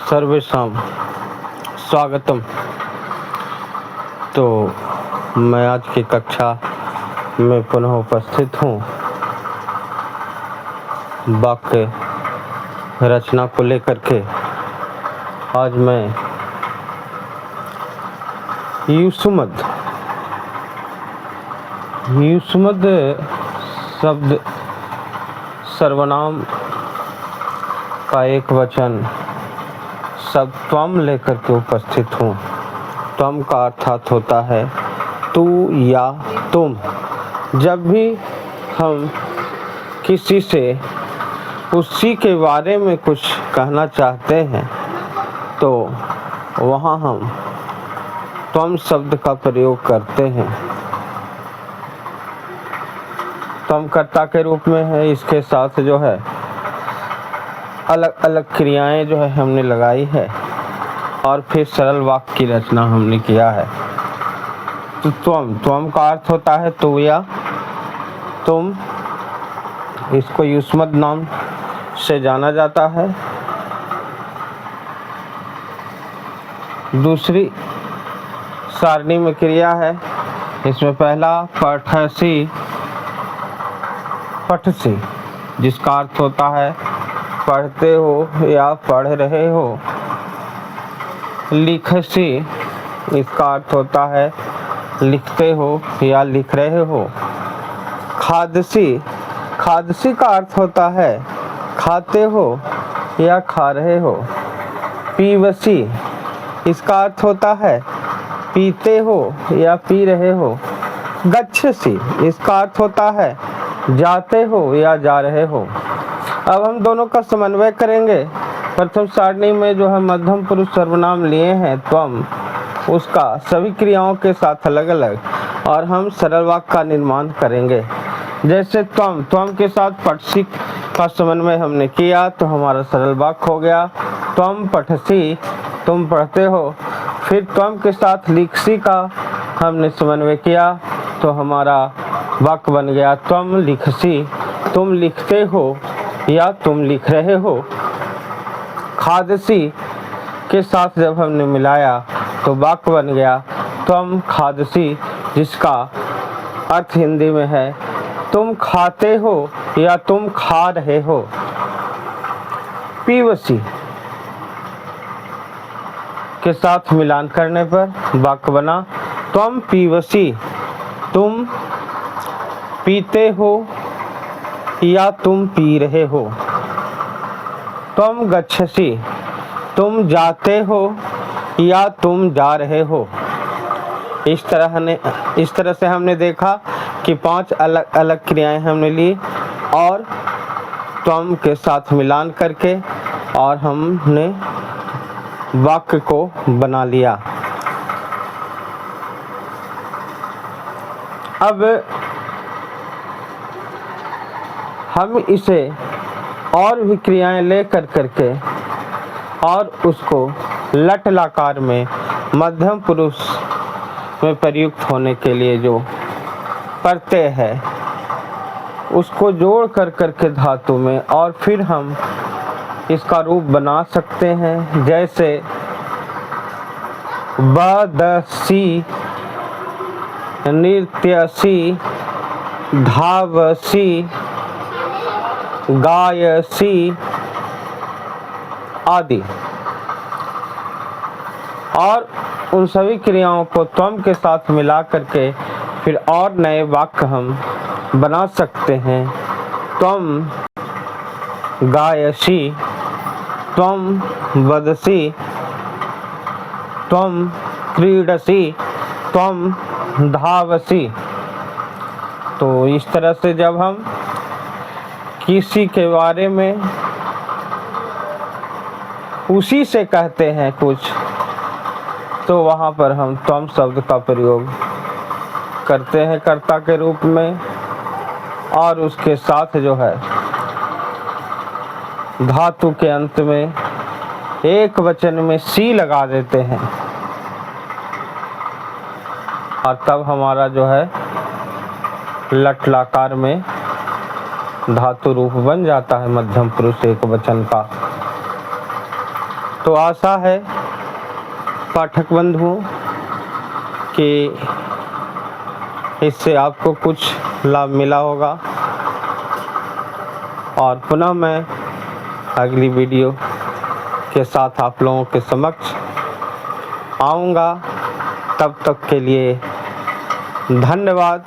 सर्वेषां स्वागतम। तो मैं आज की कक्षा में पुनः उपस्थित हूँ वाक्य रचना को लेकर के। आज मैं युष्मद् शब्द सर्वनाम का एक वचन शब्द त्वम लेकर के उपस्थित हूँ। त्वम का अर्थात होता है तू या तुम। जब भी हम किसी से उसी के बारे में कुछ कहना चाहते हैं तो वहाँ हम त्वम शब्द का प्रयोग करते हैं। त्वम कर्ता के रूप में है। इसके साथ जो है अलग अलग क्रियाएं जो है हमने लगाई है और फिर सरल वाक्य की रचना हमने किया है। तो त्वम का अर्थ होता है तू या तुम। इसको युष्मद् नाम से जाना जाता है। दूसरी सारणी में क्रिया है। इसमें पहला पठसी, जिसका अर्थ होता है पढ़ते हो या पढ़ रहे हो। लिखसी, इसका अर्थ होता है लिखते हो या लिख रहे हो। खादसी का अर्थ होता है खाते हो या खा रहे हो। पीवसी, इसका अर्थ होता है पीते हो या पी रहे हो। गच्छसी, इसका अर्थ होता है जाते हो या जा रहे हो। अब हम दोनों का समन्वय करेंगे। प्रथम सारणी में जो है मध्यम पुरुष सर्वनाम लिए हैं त्वम, उसका सभी क्रियाओं के साथ अलग अलग और हम सरल वाक्य का निर्माण करेंगे। जैसे त्वम के साथ पठसी का समन्वय हमने किया तो हमारा सरल वाक्य हो गया त्वम पठसी, तुम पढ़ते हो। फिर त्वम के साथ लिखसी का हमने समन्वय किया तो हमारा वाक्य बन गया त्वम लिखसी, तुम लिखते हो या तुम लिख रहे हो। खादसी के साथ जब हमने मिलाया तो वाक्य बन गया त्वम खादसी, जिसका अर्थ हिंदी में है तुम खाते हो या तुम खा रहे हो। पीवसी के साथ मिलान करने पर वाक्य बना त्वम पीवसी, तुम पीते हो या तुम पी रहे हो। त्वम गच्छसि, तुम जाते हो या तुम जा रहे हो। इस तरह से हमने देखा कि 5 अलग अलग क्रियाएं हमने ली और त्वम के साथ मिलान करके और हमने वाक्य को बना लिया। अब हम इसे और भी क्रियाएं ले करके और उसको लट लकार में मध्यम पुरुष में प्रयुक्त होने के लिए जो प्रत्यय है उसको जोड़ करके धातु में और फिर हम इसका रूप बना सकते हैं। जैसे बदसी, नृत्यसी, धावसी, गायसी आदि। और उन सभी क्रियाओं को त्वम के साथ मिला करके फिर और नए वाक्य हम बना सकते हैं। त्वम गायसी, त्वम वदसी, त्वम क्रीडसी, त्वम धावसी। तो इस तरह से जब हम किसी के बारे में उसी से कहते हैं कुछ तो वहाँ पर हम त्वम शब्द का प्रयोग करते हैं कर्ता के रूप में और उसके साथ जो है धातु के अंत में एक वचन में सी लगा देते हैं और तब हमारा जो है लट लकार में धातु रूप बन जाता है मध्यम पुरुष एक वचन का। तो आशा है पाठक बंधुओं कि इससे आपको कुछ लाभ मिला होगा और पुनः मैं अगली वीडियो के साथ आप लोगों के समक्ष आऊँगा। तब तक के लिए धन्यवाद।